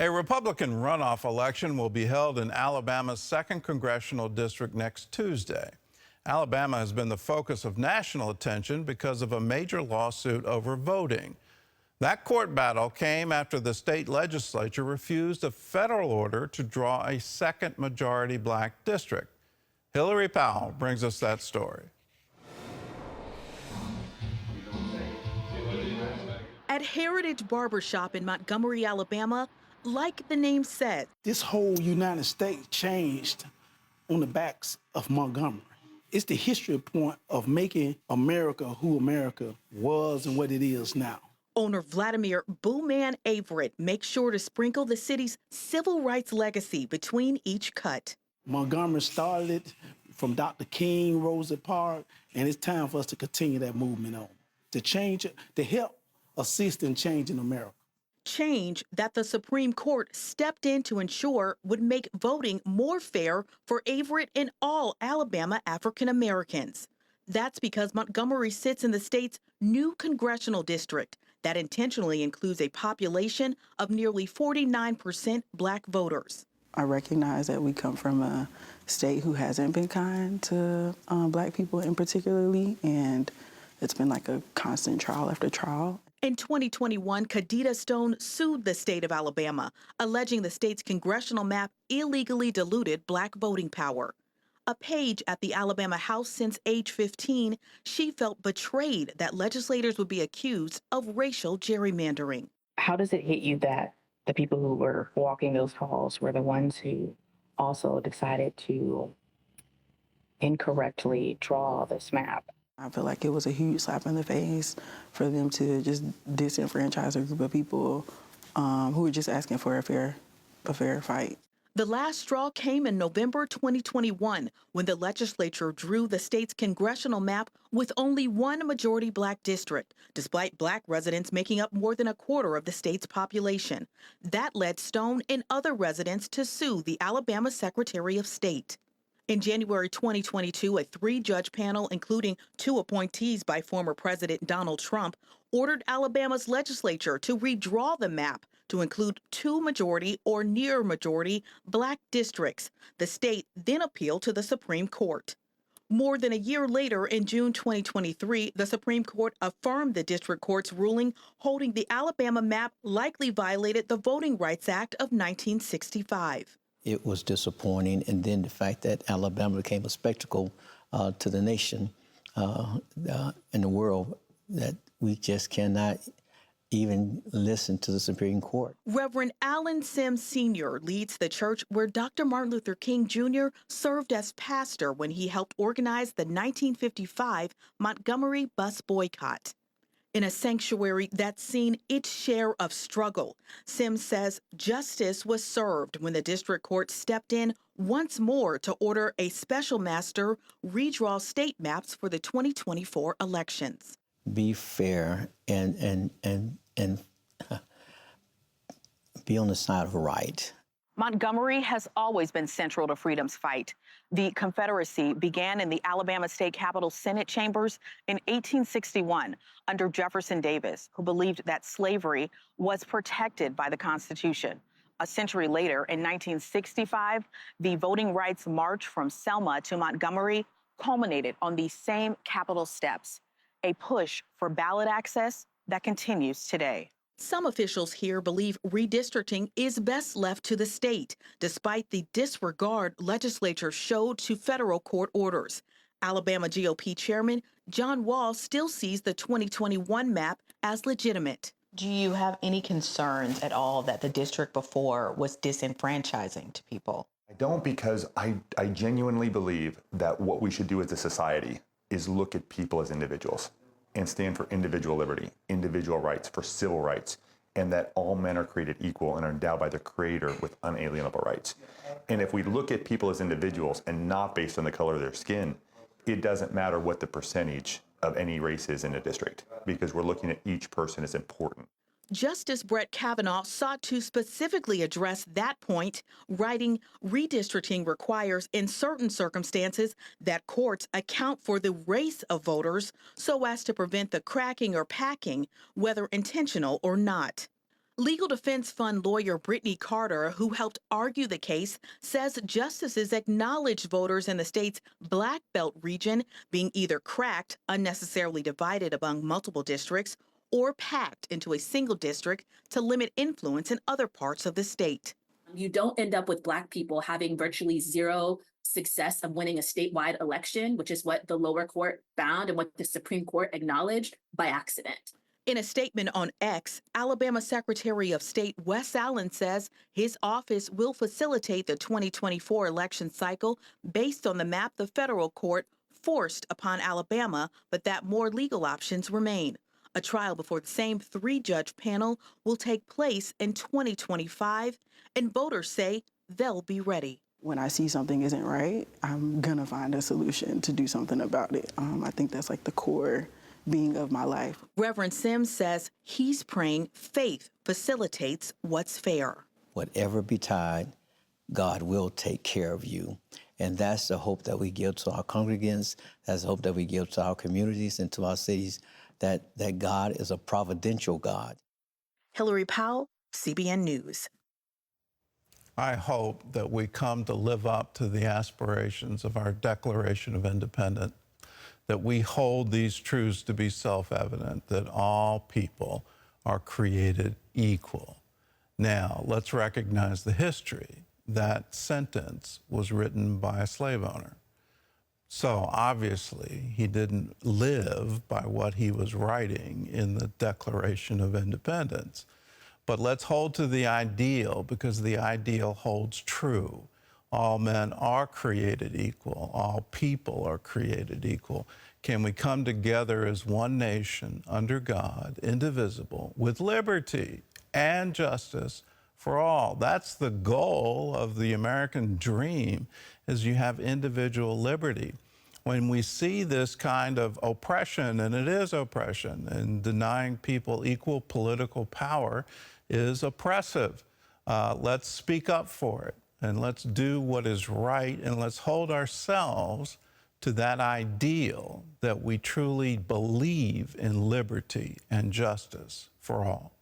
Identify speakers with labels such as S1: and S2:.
S1: A Republican runoff election will be held in Alabama's 2nd Congressional District next Tuesday. Alabama has been the focus of national attention because of a major lawsuit over voting. That court battle came after the state legislature refused a federal order to draw a second majority black district. Hillary Powell brings us that story.
S2: At Heritage Barber Shop in Montgomery, Alabama, like the name says,
S3: this whole United States changed on the backs of Montgomery. It's the history point of making America who America was and what it is now.
S2: Owner Vladimir "Boo Man" Averett makes sure to sprinkle the city's civil rights legacy between each cut.
S3: Montgomery started it from Dr. King, Rosa Parks, and it's time for us to continue that movement on, to change it, to help assist in changing America.
S2: Change that the Supreme Court stepped in to ensure would make voting more fair for Averett and all Alabama African Americans. That's because Montgomery sits in the state's new congressional district that intentionally includes a population of nearly 49% black voters.
S4: I recognize that we come from a state who hasn't been kind to black people in particularly, and it's been like a constant trial after trial.
S2: In 2021, Kadita Stone sued the state of Alabama, alleging the state's congressional map illegally diluted black voting power. A page at the Alabama House since age 15, she felt betrayed that legislators would be accused of racial gerrymandering.
S5: How does it hit you that the people who were walking those halls were the ones who also decided to incorrectly draw this map?
S4: I feel like it was a huge slap in the face for them to just disenfranchise a group of people who were just asking for a fair fight.
S2: The last straw came in November 2021 when the legislature drew the state's congressional map with only one majority black district, despite black residents making up more than a quarter of the state's population. That led Stone and other residents to sue the Alabama Secretary of State. In January 2022, a 3-judge panel, including 2 appointees by former President Donald Trump, ordered Alabama's legislature to redraw the map to include 2 majority or near majority black districts. The state then appealed to the Supreme Court. More than a year later, in June 2023, the Supreme Court affirmed the district court's ruling, holding the Alabama map likely violated the Voting Rights Act of 1965.
S6: It was disappointing, and then the fact that Alabama became a spectacle to the nation and the world, that we just cannot even listen to the Supreme Court.
S2: Reverend Allen Sims Sr. leads the church where Dr. Martin Luther King Jr. served as pastor when he helped organize the 1955 Montgomery bus boycott. In a sanctuary that's seen its share of struggle, Sims says justice was served when the district court stepped in once more to order a special master redraw state maps for the 2024 elections.
S6: Be fair and be on the side of right.
S2: Montgomery has always been central to freedom's fight. The Confederacy began in the Alabama State Capitol Senate chambers in 1861 under Jefferson Davis, who believed that slavery was protected by the Constitution. A century later, in 1965, the Voting Rights March from Selma to Montgomery culminated on these same Capitol steps, a push for ballot access that continues today. Some officials here believe redistricting is best left to the state, despite the disregard legislature showed to federal court orders. Alabama GOP Chairman John Wall still sees the 2021 map as legitimate.
S7: Do you have any concerns at all that the district before was disenfranchising to people?
S8: I don't, because I genuinely believe that what we should do as a society is look at people as individuals and stand for individual liberty, individual rights, for civil rights, and that all men are created equal and are endowed by their Creator with unalienable rights. And if we look at people as individuals and not based on the color of their skin, it doesn't matter what the percentage of any race is in a district, because we're looking at each person as important.
S2: Justice Brett Kavanaugh sought to specifically address that point, writing, redistricting requires in certain circumstances that courts account for the race of voters so as to prevent the cracking or packing, whether intentional or not. Legal Defense Fund lawyer Brittany Carter, who helped argue the case, says justices acknowledged voters in the state's Black Belt region being either cracked, unnecessarily divided among multiple districts, or packed into a single district to limit influence in other parts of the state.
S9: You don't end up with Black people having virtually zero success of winning a statewide election, which is what the lower court found and what the Supreme Court acknowledged, by accident.
S2: In a statement on X, Alabama Secretary of State Wes Allen says his office will facilitate the 2024 election cycle based on the map the federal court forced upon Alabama, but that more legal options remain. A trial before the same three-judge panel will take place in 2025, and voters say they'll be ready.
S4: When I see something isn't right, I'm gonna find a solution to do something about it. I think that's like the core being of my life.
S2: Reverend Sims says he's praying faith facilitates what's fair.
S6: Whatever betide, God will take care of you. And that's the hope that we give to our congregants. That's the hope that we give to our communities and to our cities, that God is a providential God.
S2: Hillary Powell, CBN News.
S1: I hope that we come to live up to the aspirations of our Declaration of Independence, that we hold these truths to be self-evident, that all people are created equal. Now, let's recognize the history. That sentence was written by a slave owner. So obviously, he didn't live by what he was writing in the Declaration of Independence. But let's hold to the ideal, because the ideal holds true. All men are created equal. All people are created equal. Can we come together as one nation under God, indivisible, with liberty and justice for all? That's the goal of the American dream, is you have individual liberty. When we see this kind of oppression, and it is oppression, and denying people equal political power is oppressive, let's speak up for it. And let's do what is right, and let's hold ourselves to that ideal that we truly believe in liberty and justice for all.